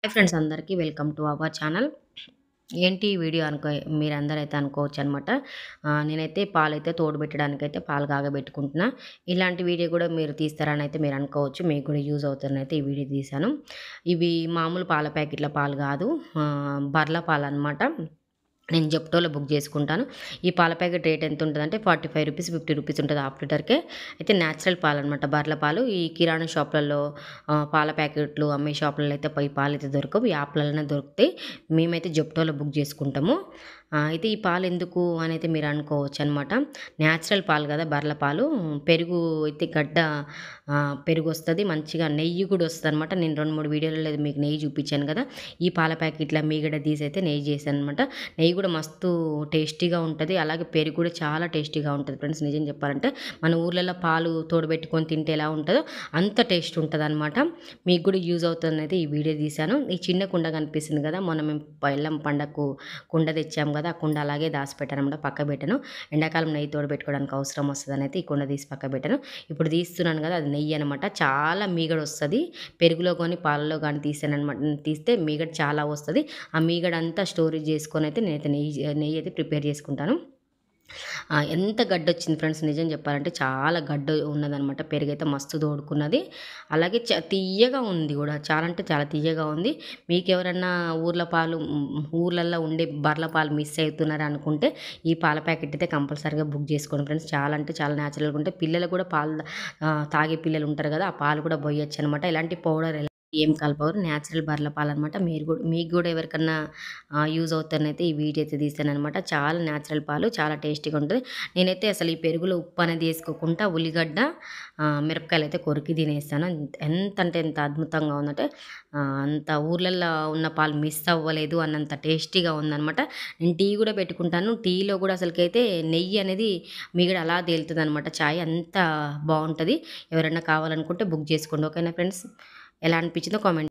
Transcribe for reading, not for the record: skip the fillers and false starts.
Hi friends, అందరికీ welcome to our channel. ఏంటి ఈ వీడియో మీరందరైతే అనుకోవచ్చు అనమాట. నేనైతే పాలైతే తోడుబెట్టడానికైతే పాలు కాగబెట్టుకుంటున్నా. ఇలాంటి వీడియో కూడా మీరు తీస్తారని అయితే మీరు అనుకోవచ్చు. మీకు కూడా యూజ్ అవుతుందనైతే ఈ వీడియో తీశాను. ఇవి మామూలు పాల ప్యాకెట్ల పాలు కాదు, బర్ల పాలనమాట. నేను జెప్టోలో బుక్ చేసుకుంటాను. ఈ పాల ప్యాకెట్ రేట్ ఎంత ఉంటదంటే రూ. 45, రూ. 50 ఉంటది హాఫ్ లీటర్‌కే. అయితే నేచురల్ పాలనమాట, బర్ల పాలు. ఈ కిరాణా షాపులలో పాల ప్యాకెట్లు అమ్మే షాపులలో అయితే ఈ పాలైతే దొరకవు. ఈ యాప్‌లలోనే దొరుకుతాయి. మేమైతే జెప్టోలో బుక్ చేసుకుంటాము. అయితే ఈ పాలు ఎందుకు అనైతే మీరు అనుకోవచ్చనమాట. నేచురల్ పాలు కదా, బర్ల పాలు. పెరుగు అయితే పెరుగొస్తది. మంచిగా నెయ్యి కూడా వస్తదనమాట. నేను 2, 3 వీడియోలలో మీకు నెయ్యి చూపించాను కదా. ఈ పాల ప్యాకెట్ల మీగడ తీసైతే నెయ్యి చేశాననమాట. నెయ్యి కూడా మస్తు టేస్టీగా ఉంటది. అలాగే పెరుగు కూడా చాలా టేస్టీగా ఉంటది ఫ్రెండ్స్. నిజం చెప్పాలంటే మన ఊర్లలో పాలు తోడబెట్టుకొని తింటే ఎలా ఉంటదో అంత టేస్ట్ ఉంటదనమాట. మీకు కూడా యూజ్ అవుతుందనైతే ఈ వీడియో తీశాను. ఈ చిన్న కుండ కనిపిస్తుంది కదా, మొన్న మేము ఎల్లం పండగకు కుండ తెచ్చాము కదా, ఆ కుండ అలాగే దాచిపెట్టానమాట, పక్కకు పెట్టాను. ఎండాకాలం నెయ్యి తోడబెట్టుకోవడానికి అవసరం వస్తదనైతే ఈ కుండ తీసి పక్కకు పెట్టాను. ఇప్పుడు తీస్తున్నాను కదా, అది నెయ్యి అనమాట. చాలా మీగడ వస్తది. పెరుగులో కానీ పాలలో కానీ తీస్తే మీగడ చాలా వస్తది. ఆ మీగడ అంతా స్టోరేజ్ చేసుకొని అయితే నేనైతే నెయ్యి అయితే ప్రిపేర్ చేసుకుంటాను. ఎంత గడ్డొచ్చింది ఫ్రెండ్స్, నిజం చెప్పాలంటే చాలా గడ్డ ఉన్నదనమాట. పెరుగైతే మస్తు తోడుకున్నది. అలాగే తియ్యగా ఉంది కూడా, చాలా అంటే చాలా తియ్యగా ఉంది. మీకెవరన్నా ఊర్లల్లో ఉండే బర్ల పాలు మిస్ అవుతున్నారు అనుకుంటే ఈ పాల ప్యాకెట్ అయితే కంపల్సరీగా బుక్ చేసుకోండి ఫ్రెండ్స్. చాలా అంటే చాలా న్యాచురల్‌గా ఉంటాయి. పిల్లలు కూడా తాగే పిల్లలు ఉంటారు కదా, ఆ పాలు కూడా పోయొచ్చనమాట. ఇలాంటి పౌడర్ ఏం కలపరు. నేచురల్ బర్ల పాలనమాట. మీకు కూడా ఎవరికన్నా యూజ్ అవుతానైతే ఈ వీడియో అయితే తీస్తాననమాట. చాలా నేచురల్ పాలు, చాలా టేస్టీగా ఉంటది. నేనైతే అసలు ఈ పెరుగులో ఉప్పు అనేది వేసుకోకుండా ఉల్లిగడ్డ, మిరపకాయలు అయితే కొరికి తినేస్తాను. ఎంత అంటే ఎంత అద్భుతంగా ఉందంటే అంత ఊర్లల్లో ఉన్న పాలు మిస్ అవ్వలేదు అన్నంత టేస్టీగా ఉందనమాట. నేను టీ కూడా పెట్టుకుంటాను. టీలో కూడా అసలుకైతే నెయ్యి అనేది మిగడ అలా తేలుతుందనమాట. చాయ్ అంత బాగుంటది. ఎవరైనా కావాలనుకుంటే బుక్ చేసుకోండి. ఓకేనా ఫ్రెండ్స్? ఎలా అనిపించిందో కామెంట్